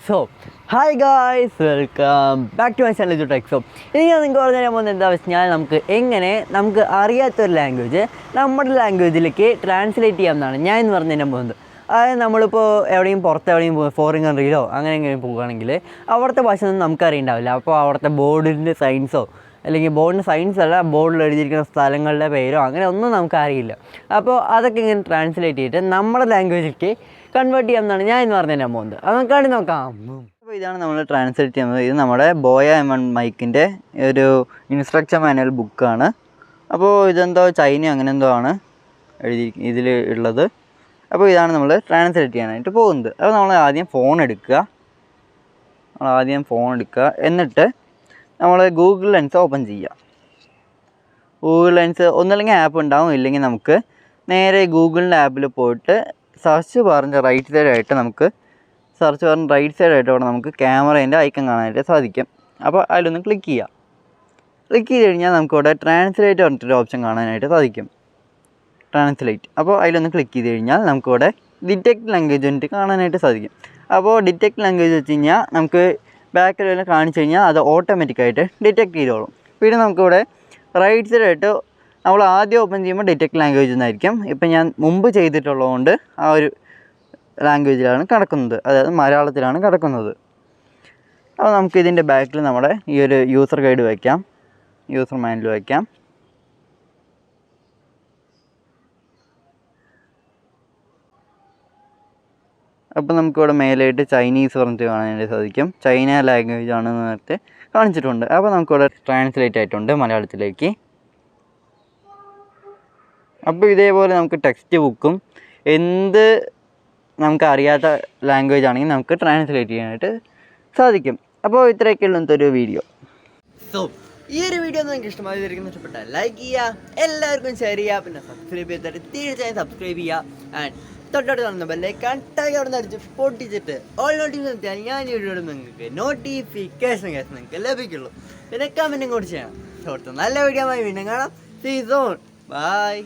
So hi guys, welcome back to my channel Techso. ഇനി ഞാൻ നിങ്ങൾക്ക് പറഞ്ഞു തരാൻ പോകുന്നത് എന്താ വെച്ചാൽ നമുക്ക് അറിയാത്തൊരു ലാംഗ്വേജ് നമ്മുടെ ലാംഗ്വേജിലേക്ക് ട്രാൻസ്ലേറ്റ് ചെയ്യാമെന്നാണ് ഞാൻ ഇന്ന് പറഞ്ഞു തരാൻ പോകുന്നത്. അതായത് നമ്മളിപ്പോൾ എവിടെയും ഫോറിൻ കൺട്രിയിലോ അങ്ങനെ എങ്ങനെ പോവുകയാണെങ്കിൽ അവിടുത്തെ ഭാഷ ഒന്നും നമുക്കറിയുണ്ടാവില്ല. അപ്പോൾ അവിടുത്തെ ബോർഡിൻ്റെ സയൻസോ അല്ലെങ്കിൽ ബോർഡിൻ്റെ സയൻസ് അല്ല, ബോർഡിൽ എഴുതിയിരിക്കുന്ന സ്ഥലങ്ങളുടെ പേരോ അങ്ങനെ ഒന്നും നമുക്കറിയില്ല. അപ്പോൾ അതൊക്കെ ഇങ്ങനെ ട്രാൻസ്ലേറ്റ് ചെയ്തിട്ട് നമ്മുടെ ലാംഗ്വേജിലേക്ക് കൺവേർട്ട് ചെയ്യാമെന്നാണ് ഞാൻ ഇന്ന് പറഞ്ഞു തരാൻ പോകുന്നത്. അത് നമുക്കാണ്ടി നോക്കാം. അപ്പോൾ ഇതാണ് നമ്മൾ ട്രാൻസ്ലേറ്റ് ചെയ്യുന്നത്. ഇത് നമ്മുടെ ബോയ മൈക്കിൻ്റെ ഒരു ഇൻസ്ട്രക്ഷൻ മാനുവൽ ബുക്കാണ്. അപ്പോൾ ഇതെന്തോ ചൈന അങ്ങനെ എന്തോ ആണ് ഇതിൽ ഉള്ളത്. അപ്പോൾ ഇതാണ് നമ്മൾ ട്രാൻസ്ലേറ്റ് ചെയ്യാനായിട്ട് പോകുന്നത്. അപ്പോൾ നമ്മൾ ആദ്യം ഫോൺ എടുക്കുക. എന്നിട്ട് നമ്മൾ ഗൂഗിൾ ലെൻസ് ഓപ്പൺ ചെയ്യുക. ഗൂഗിൾ ലെൻസ് ഒന്നല്ലെങ്കിൽ ആപ്പ് ഉണ്ടാവും, ഇല്ലെങ്കിൽ നമുക്ക് നേരെ ഗൂഗിളിൻ്റെ ആപ്പിൽ പോയിട്ട് സെർച്ച് ബാറിൻ്റെ റൈറ്റ് സൈഡായിട്ട് അവിടെ നമുക്ക് ക്യാമറേൻ്റെ ഐക്കൺ കാണാനായിട്ട് സാധിക്കും. അപ്പോൾ അതിലൊന്ന് ക്ലിക്ക് ചെയ്യുക. ക്ലിക്ക് ചെയ്ത് കഴിഞ്ഞാൽ നമുക്കിവിടെ ട്രാൻസ്ലേറ്റ് പറഞ്ഞിട്ടൊരു ഓപ്ഷൻ കാണാനായിട്ട് സാധിക്കും. ട്രാൻസ്ലേറ്റ്. അപ്പോൾ അതിലൊന്ന് ക്ലിക്ക് ചെയ്ത് കഴിഞ്ഞാൽ നമുക്കിവിടെ ഡിറ്റക്ട് ലാംഗ്വേജ് വേണ്ടിയിട്ട് കാണാനായിട്ട് സാധിക്കും. അപ്പോൾ ഡിറ്റക്ട് ലാംഗ്വേജ് വെച്ച് കഴിഞ്ഞാൽ നമുക്ക് ബാക്കിൽ വല്ല കാണിച്ചു കഴിഞ്ഞാൽ അത് ഓട്ടോമാറ്റിക്കായിട്ട് ഡിറ്റക്ട് ചെയ്തോളും. പിന്നെ നമുക്കിവിടെ റൈറ്റ് സൈഡായിട്ട് നമ്മൾ ആദ്യം ഓപ്പൺ ചെയ്യുമ്പോൾ ഡിറ്റക്ട് ലാംഗ്വേജ് എന്നായിരിക്കും. ഇപ്പം ഞാൻ മുമ്പ് ചെയ്തിട്ടുള്ളതുകൊണ്ട് ആ ഒരു ലാംഗ്വേജിലാണ് കിടക്കുന്നത്, അതായത് മലയാളത്തിലാണ് കിടക്കുന്നത്. അപ്പോൾ നമുക്ക് ഇതിൻ്റെ ബാക്കിൽ നമ്മുടെ ഈ ഒരു യൂസർ ഗൈഡ് വയ്ക്കാം, യൂസർ മാനുവൽ വയ്ക്കാം. അപ്പോൾ നമുക്കിവിടെ മേലായിട്ട് ചൈനീസ് പറഞ്ഞിട്ട് കാണാനായിട്ട് സാധിക്കും. ചൈന ലാംഗ്വേജ് ആണെന്ന് നേരത്തെ കാണിച്ചിട്ടുണ്ട്. അപ്പോൾ നമുക്കിവിടെ ട്രാൻസ്ലേറ്റ് ആയിട്ടുണ്ട് മലയാളത്തിലേക്ക്. അപ്പോൾ ഇതേപോലെ നമുക്ക് ടെക്സ്റ്റ് ബുക്കും എന്ത് നമുക്ക് അറിയാത്ത ലാംഗ്വേജ് ആണെങ്കിൽ നമുക്ക് ട്രാൻസ്ലേറ്റ് ചെയ്യാനായിട്ട് സാധിക്കും. അപ്പോൾ ഇത്രയൊക്കെയുള്ള ഒരു വീഡിയോ. സോ ഈ ഒരു വീഡിയോ നിങ്ങൾക്ക് ഇഷ്ടപ്പെട്ടാൽ ലൈക്ക് ചെയ്യുക, എല്ലാവർക്കും ഷെയർ ചെയ്യുക, പിന്നെ സബ്സ്ക്രൈബ് ചെയ്തിട്ട് തീർച്ചയായും സബ്സ്ക്രൈബ് ചെയ്യുക. ആൻഡ് തൊട്ടടുത്ത് കാണുന്ന ബെല്ലൈക്കൺ ടൈപ്പ് അവിടെ നിന്ന് അടിച്ച് പൊട്ടിച്ചിട്ട് ഓൾ നോട്ടിഫിക്കേഷൻ ഞാൻ വീഡിയോ നിങ്ങൾക്ക് നോട്ടിഫിക്കേഷൻ നിങ്ങൾക്ക് ലഭിക്കുള്ളൂ. പിന്നെ കമൻറ്റും കൂടി ചെയ്യണം. അടുത്ത നല്ല വീഡിയോ ആയി വീണ്ടും കാണാം. See soon. ബൈ.